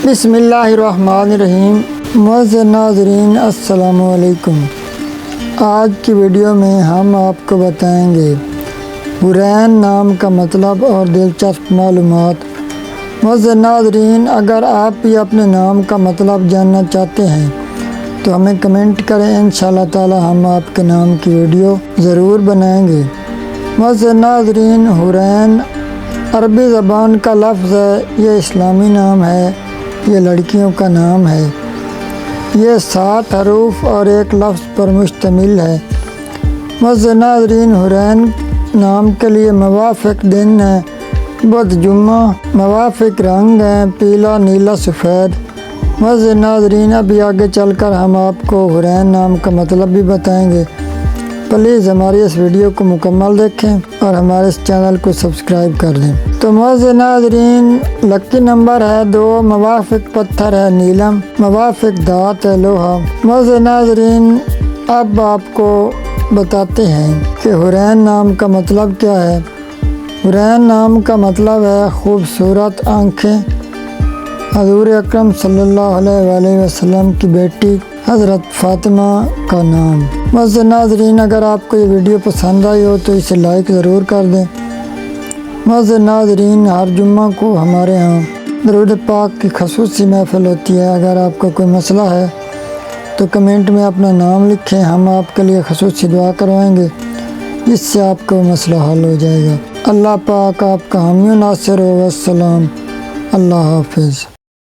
بسم اللہ الرحمن الرحیم۔ معزز ناظرین السلام علیکم۔ آج کی ویڈیو میں ہم آپ کو بتائیں گے حرین نام کا مطلب اور دلچسپ معلومات۔ معزز ناظرین، اگر آپ بھی اپنے نام کا مطلب جاننا چاہتے ہیں تو ہمیں کمنٹ کریں، انشاءاللہ تعالی ہم آپ کے نام کی ویڈیو ضرور بنائیں گے۔ معزز ناظرین، حرین عربی زبان کا لفظ ہے، یہ اسلامی نام ہے، یہ لڑکیوں کا نام ہے۔ یہ 7 حروف اور ایک لفظ پر مشتمل ہے۔ معزز ناظرین، حرین نام کے لیے موافق دن ہے بدھ جمعہ، موافق رنگ ہیں پیلا، نیلا، سفید۔ معزز ناظرین، ابھی آگے چل کر ہم آپ کو حرین نام کا مطلب بھی بتائیں گے۔ پلیز ہماری اس ویڈیو کو مکمل دیکھیں اور ہمارے اس چینل کو سبسکرائب کر دیں۔ تو معزز ناظرین، لکی نمبر ہے 2، موافق پتھر ہے نیلم، موافق دھات ہے لوہا۔ معزز ناظرین، اب آپ کو بتاتے ہیں کہ حرین نام کا مطلب کیا ہے۔ حرین نام کا مطلب ہے خوبصورت آنکھیں۔ حضور اکرم صلی اللہ علیہ وآلہ وسلم کی بیٹی حضرت فاطمہ کا نام۔ معزز ناظرین، اگر آپ کو یہ ویڈیو پسند آئی ہو تو اسے لائک ضرور کر دیں۔ معزز ناظرین، ہر جمعہ کو ہمارے ہاں درود پاک کی خصوصی محفل ہوتی ہے۔ اگر آپ کو کوئی مسئلہ ہے تو کمنٹ میں اپنا نام لکھیں، ہم آپ کے لیے خصوصی دعا کروائیں گے جس سے آپ کا مسئلہ حل ہو جائے گا۔ اللہ پاک آپ کا حامی و ناصر ہو۔ والسلام، اللہ حافظ۔